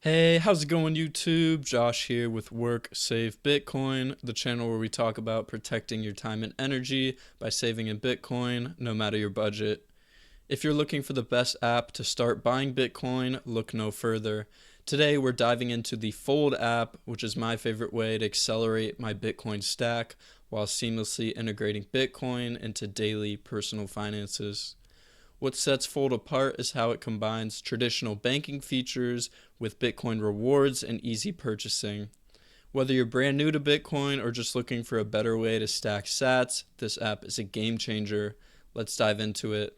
Hey, how's it going, YouTube? Josh here with Work Save Bitcoin, the channel where we talk about protecting your time and energy by saving in Bitcoin, no matter your budget. If you're looking for the best app to start buying Bitcoin, look no further. Today, we're diving into the Fold app, which is my favorite way to accelerate my Bitcoin stack while seamlessly integrating Bitcoin into daily personal finances. What sets Fold apart is how it combines traditional banking features with Bitcoin rewards and easy purchasing. Whether you're brand new to Bitcoin or just looking for a better way to stack sats, this app is a game changer. Let's dive into it.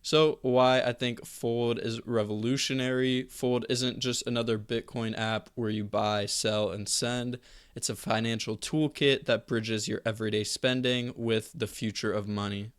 So, why I think Fold is revolutionary. Fold isn't just another Bitcoin app where you buy, sell, and send. It's a financial toolkit that bridges your everyday spending with the future of money.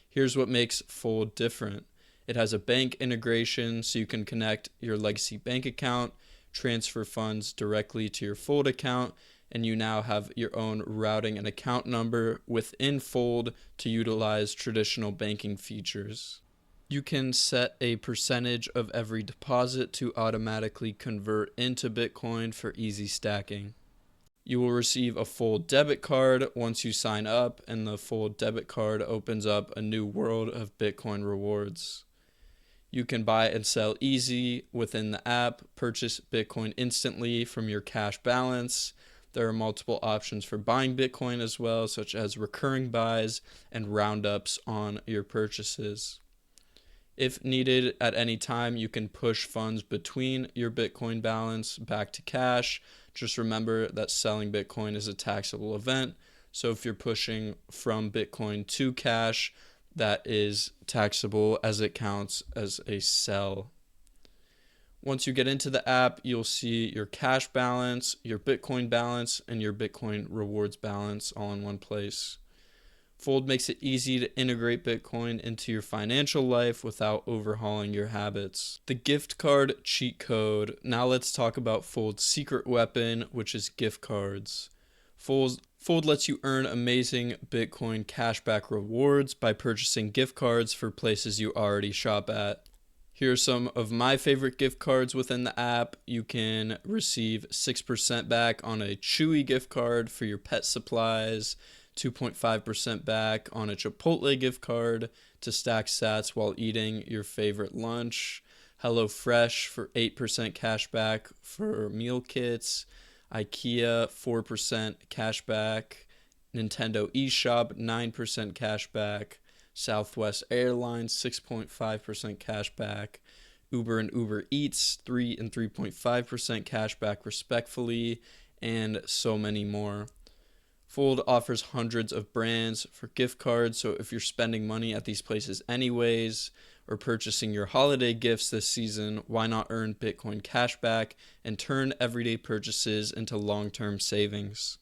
Here's what makes Fold different. It has a bank integration so you can connect your legacy bank account, transfer funds directly to your Fold account, and you now have your own routing and account number within Fold to utilize traditional banking features. You can set a percentage of every deposit to automatically convert into Bitcoin for easy stacking. You will receive a Fold debit card once you sign up, and the Fold debit card opens up a new world of Bitcoin rewards. You can buy and sell easy within the app, purchase Bitcoin instantly from your cash balance. There are multiple options for buying Bitcoin as well, such as recurring buys and roundups on your purchases. If needed at any time, you can push funds between your Bitcoin balance back to cash. Just remember that selling Bitcoin is a taxable event. So if you're pushing from Bitcoin to cash, that is taxable as it counts as a sell. Once you get into the app, you'll see your cash balance, your Bitcoin balance, and your Bitcoin rewards balance all in one place. Fold makes it easy to integrate Bitcoin into your financial life without overhauling your habits. The gift card cheat code. Now let's talk about Fold's secret weapon, which is gift cards. Fold lets you earn amazing Bitcoin cashback rewards by purchasing gift cards for places you already shop at. Here are some of my favorite gift cards within the app. You can receive 6% back on a Chewy gift card for your pet supplies, 2.5% back on a Chipotle gift card to stack sats while eating your favorite lunch, HelloFresh for 8% cash back for meal kits, IKEA 4% cash back, Nintendo eShop 9% cash back, Southwest Airlines 6.5% cash back, Uber and Uber Eats 3 and 3.5% cash back respectively, and so many more. Fold offers hundreds of brands for gift cards, so if you're spending money at these places anyways, or purchasing your holiday gifts this season, why not earn Bitcoin cashback and turn everyday purchases into long-term savings?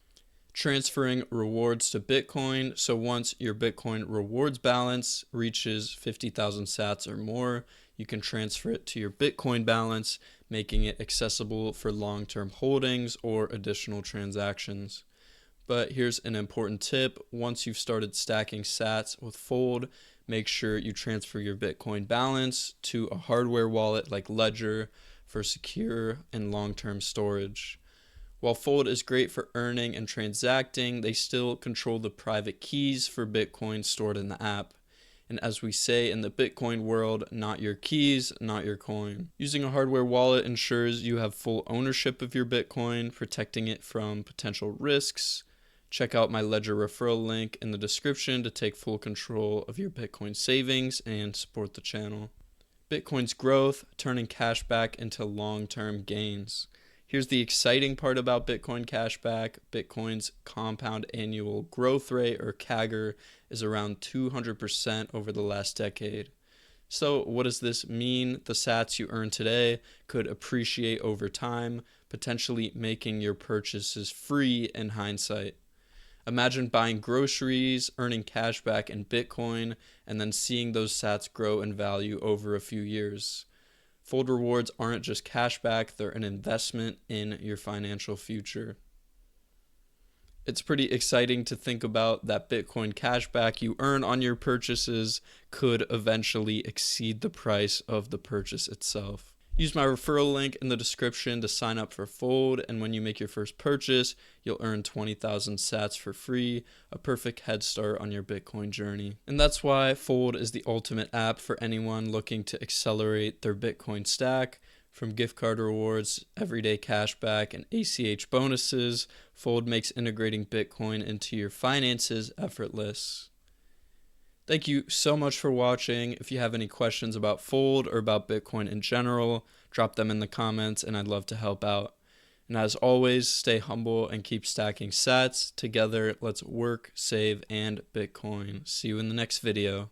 Transferring rewards to Bitcoin, so once your Bitcoin rewards balance reaches 50,000 sats or more, you can transfer it to your Bitcoin balance, making it accessible for long-term holdings or additional transactions. But here's an important tip. Once you've started stacking sats with Fold, make sure you transfer your Bitcoin balance to a hardware wallet like Ledger for secure and long-term storage. While Fold is great for earning and transacting, they still control the private keys for Bitcoin stored in the app. And as we say in the Bitcoin world, not your keys, not your coin. Using a hardware wallet ensures you have full ownership of your Bitcoin, protecting it from potential risks. Check out my Ledger referral link in the description to take full control of your Bitcoin savings and support the channel. Bitcoin's growth, turning cashback into long-term gains. Here's the exciting part about Bitcoin cashback. Bitcoin's compound annual growth rate, or CAGR, is around 200% over the last decade. So what does this mean? The sats you earn today could appreciate over time, potentially making your purchases free in hindsight. Imagine buying groceries, earning cash back in Bitcoin, and then seeing those sats grow in value over a few years. Fold rewards aren't just cash back, they're an investment in your financial future. It's pretty exciting to think about that Bitcoin cashback you earn on your purchases could eventually exceed the price of the purchase itself. Use my referral link in the description to sign up for Fold, and when you make your first purchase, you'll earn 20,000 sats for free, a perfect head start on your Bitcoin journey. And that's why Fold is the ultimate app for anyone looking to accelerate their Bitcoin stack. From gift card rewards, everyday cashback, and ACH bonuses, Fold makes integrating Bitcoin into your finances effortless. Thank you so much for watching. If you have any questions about Fold or about Bitcoin in general, drop them in the comments and I'd love to help out. And as always, stay humble and keep stacking sats. Together, let's work, save, and Bitcoin. See you in the next video.